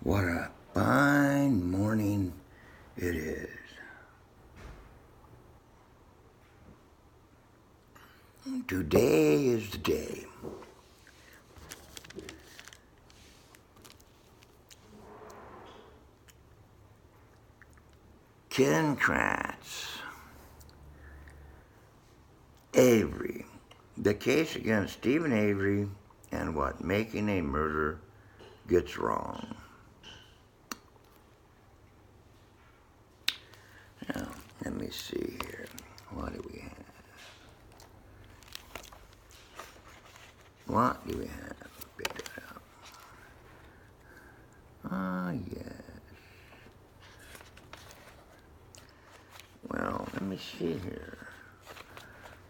What a fine morning it is. Today is the day. Ken Kratz, Avery. The case against Stephen Avery and what making a murder gets wrong. Now, let me see here. What do we have? What do we have? Ah, yes. Well, let me see here.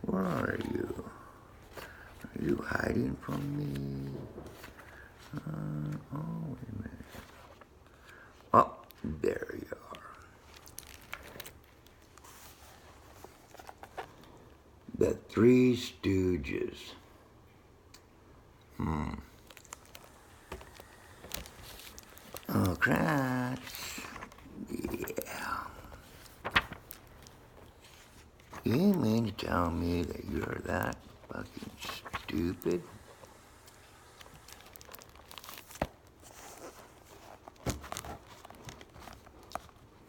Where are you? Are you hiding from me? Oh, wait a minute. Oh, there you are. The Three Stooges. Oh, Kratz. Yeah. You mean to tell me that you're that fucking stupid?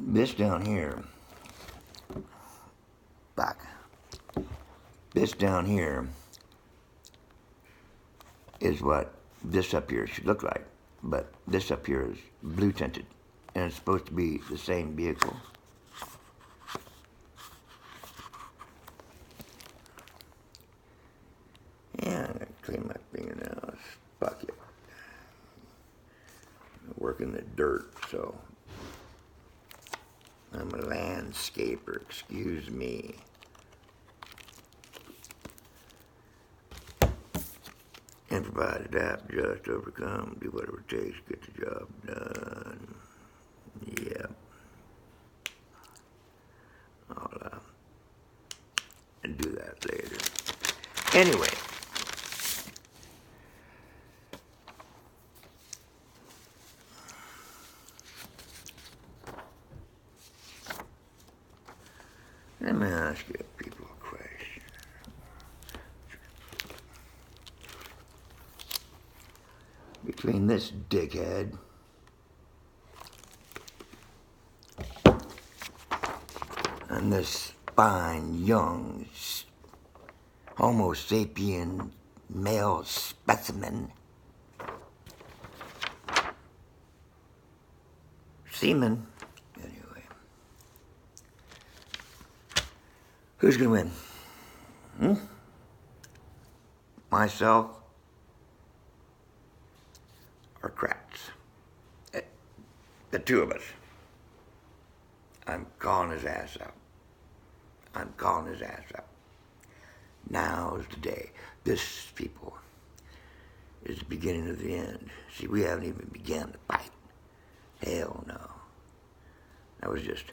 This down here, back. This down here is what this up here should look like. But this up here is blue tinted. And it's supposed to be the same vehicle. Yeah, I'm gonna clean my fingernails. Fuck it. I work in the dirt, so I'm a landscaper, excuse me. And provide, adapt, adjust, overcome, do whatever it takes to get the job done. Yep. I'll do that later. Anyway. Let me ask you people a question. Between this dickhead and this fine, young, Homo sapien male specimen, semen, anyway, who's gonna win? Myself or Kratz? The two of us. I'm calling his ass out. I'm calling his ass out. Now's the day. This, people, is the beginning of the end. See, we haven't even begun to fight. Hell no. That was just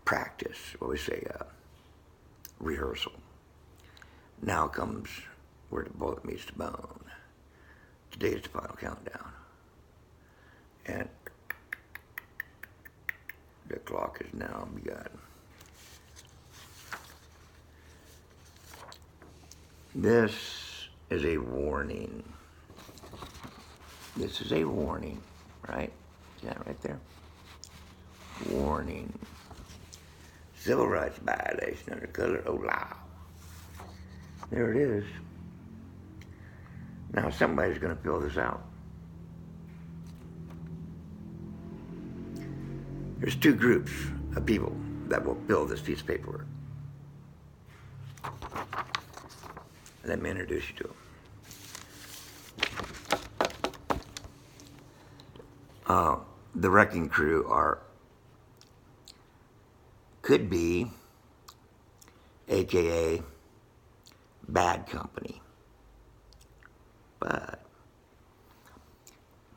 practice, what we say, rehearsal. Now comes where the bullet meets the bone. Today is the final countdown. And the clock is now begun. This is a warning. This is a warning, right? See that right there? Warning. Civil rights violation under color of law. There it is. Now somebody's going to fill this out. There's two groups of people that will fill this piece of paperwork. Let me introduce you to them. The wrecking crew could be, AKA, bad company. But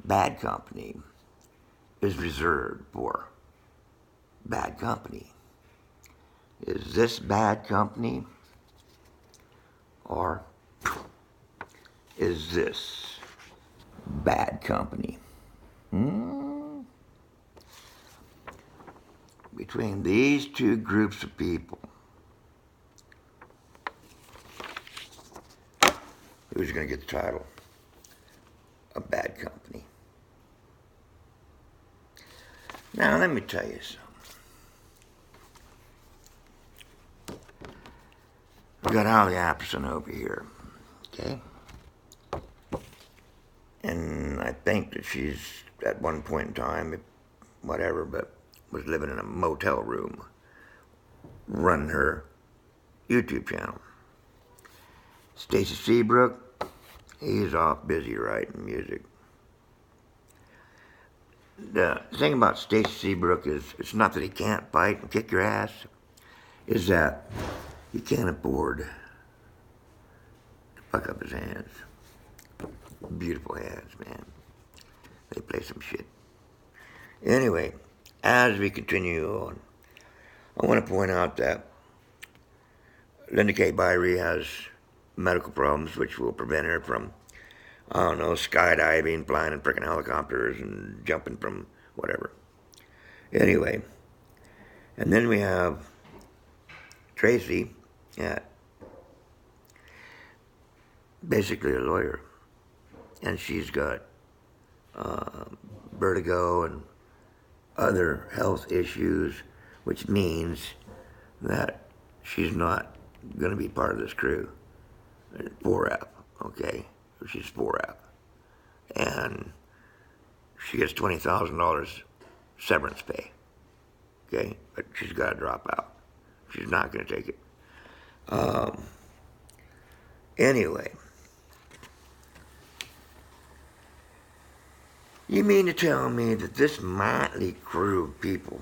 bad company is reserved for bad company. Is this bad company? Or is this bad company? between these two groups of people, who's going to get the title of Bad Company? Now, let me tell you something. We've got Holly Apperson over here, okay? And I think that she's, at one point in time, whatever, but was living in a motel room, running her YouTube channel. Stacy Seabrook, he's off busy writing music. The thing about Stacy Seabrook is, it's not that he can't fight and kick your ass, is that he can't afford to fuck up his hands. Beautiful hands, man. They play some shit. Anyway, as we continue on, I want to point out that Linda K. Byrie has medical problems which will prevent her from, I don't know, skydiving, flying in frickin' helicopters, and jumping from whatever. Anyway, and then we have Tracy, basically a lawyer, and she's got vertigo and other health issues, which means that she's not going to be part of this crew. 4F, okay? She's 4F. And she gets $20,000 severance pay, okay? But she's got to drop out. She's not going to take it. Anyway, you mean to tell me that this motley crew of people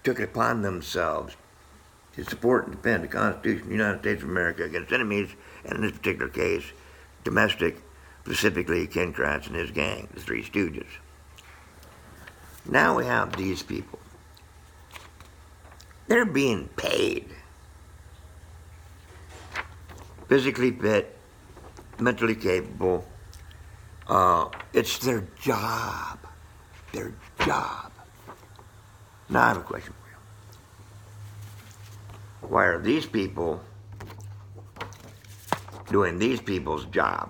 took it upon themselves to support and defend the Constitution of the United States of America against enemies, and in this particular case, domestic, specifically Ken Kratz and his gang, the Three Stooges. Now we have these people. They're being paid. Physically fit, mentally capable. It's their job. Their job. Now I have a question for you. Why are these people doing these people's job?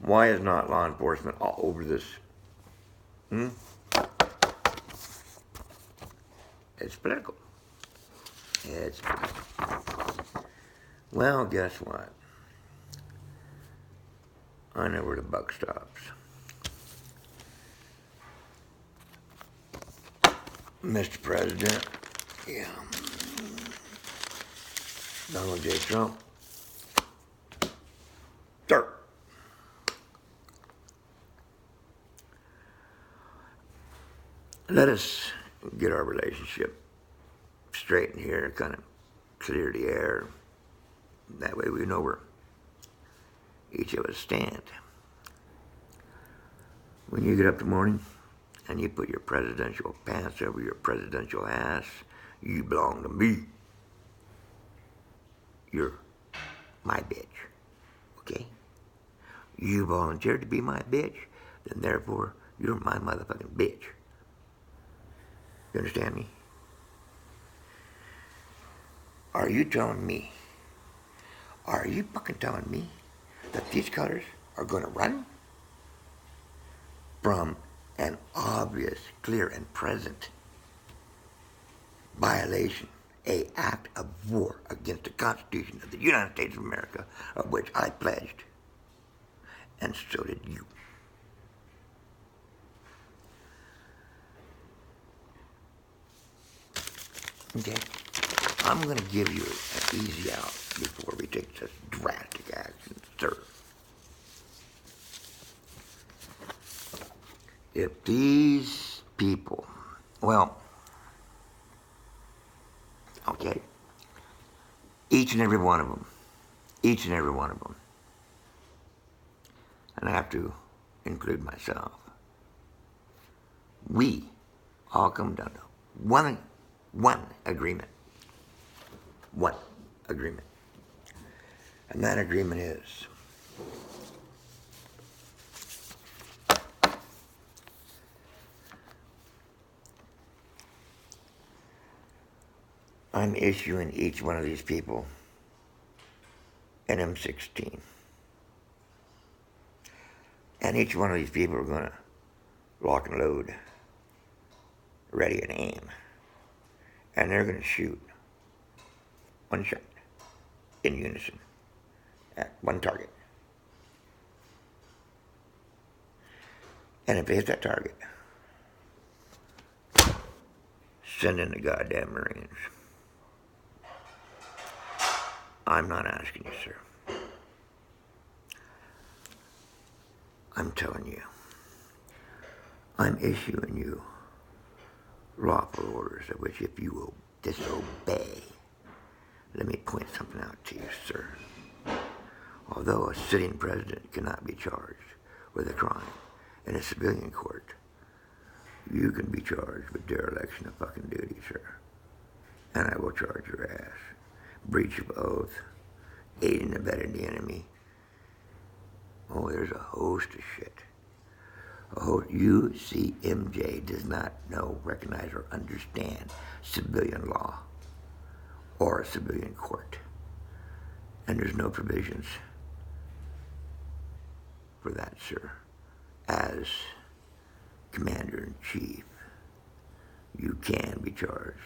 Why is not law enforcement all over this? It's political. It's political. Well, guess what? I know where the buck stops. Mr. President, yeah. Donald J. Trump. Sir. Let us get our relationship straight in here, kind of clear the air. That way we know where each of us stand. When you get up in the morning and you put your presidential pants over your presidential ass, you belong to me. You're my bitch, okay? You volunteered to be my bitch, then therefore you're my motherfucking bitch. You understand me? Are you telling me, are you fucking telling me that these colors are going to run from an obvious, clear, and present violation, an act of war against the Constitution of the United States of America, of which I pledged, and so did you? Okay? I'm going to give you an easy out before we take such drastic action, sir. If these people, well, okay, each and every one of them, and I have to include myself, we all come down to one agreement. One agreement. And that agreement is I'm issuing each one of these people an M16. And each one of these people are going to lock and load, ready and aim. And they're going to shoot one shot in unison at one target. And if they hit that target, send in the goddamn Marines. I'm not asking you, sir. I'm telling you. I'm issuing you lawful orders of which if you will disobey, let me point something out to you, sir. Although a sitting president cannot be charged with a crime in a civilian court, you can be charged with dereliction of fucking duty, sir. And I will charge your ass. Breach of oath, aiding and abetting the enemy. Oh, there's a host of shit. UCMJ does not know, recognize, or understand civilian law or a civilian court. And there's no provisions for that, sir. As Commander-in-Chief, you can be charged.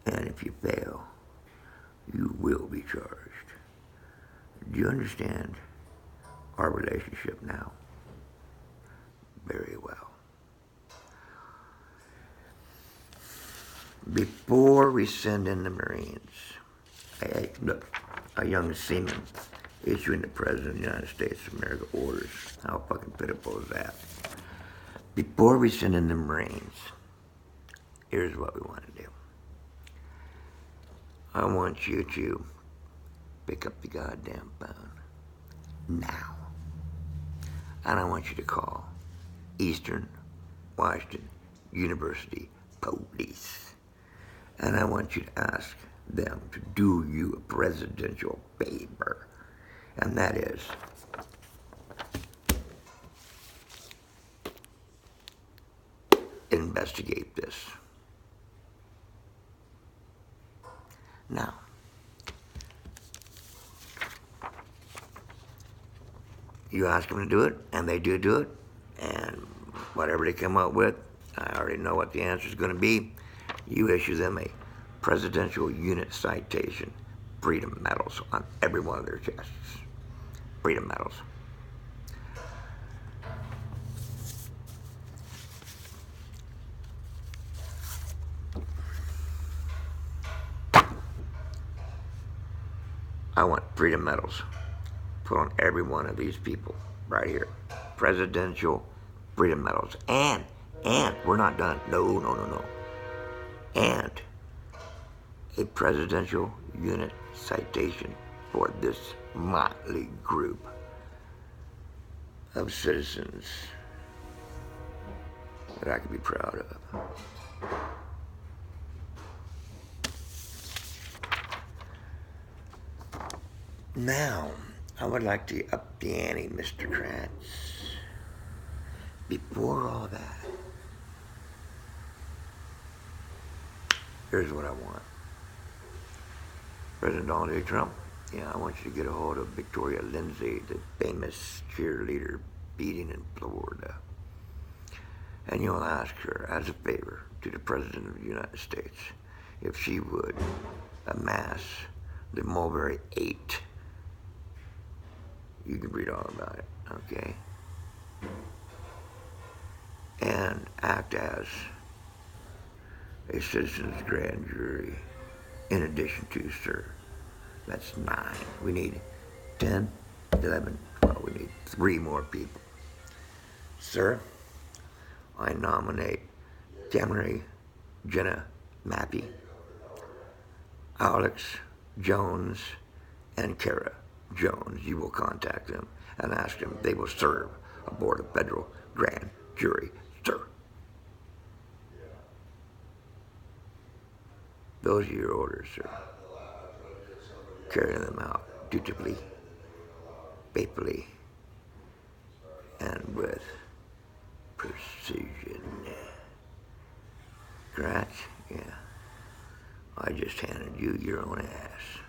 And if you fail, you will be charged. Do you understand our relationship now? Very well. Before we send in the Marines, look, a young seaman issuing the President of the United States of America orders. How fucking pitiful is that? Before we send in the Marines, here's what we want to do. I want you to pick up the goddamn phone now. And I want you to call Eastern Washington University Police. And I want you to ask them to do you a presidential favor. And that is, investigate this. Now, you ask them to do it, and they do it, and whatever they come up with, I already know what the answer is going to be. You issue them a Presidential Unit Citation, Freedom Medals on every one of their chests. Freedom Medals. I want Freedom Medals put on every one of these people right here. Presidential Freedom Medals. And we're not done. No. And a Presidential Unit Citation for this motley group of citizens that I can be proud of. Now, I would like to up the ante, Mr. Kratz. Before all that, here's what I want. President Donald J. Trump, I want you to get a hold of Victoria Lindsay, the famous cheerleader beating in Florida. And you'll ask her, as a favor to the President of the United States, if she would amass the Mulberry 8. You can read all about it, okay? And act as a citizen's grand jury. In addition to, sir, that's 9. We need 10, 11, 12. We need 3 more people. Sir, I nominate Camry, Jenna Mappy, Alex Jones, and Kara Jones. You will contact them and ask them if they will serve aboard a federal grand jury, sir. Those are your orders, sir. Carry them out dutifully, faithfully, and with precision. Kratz, I just handed you your own ass.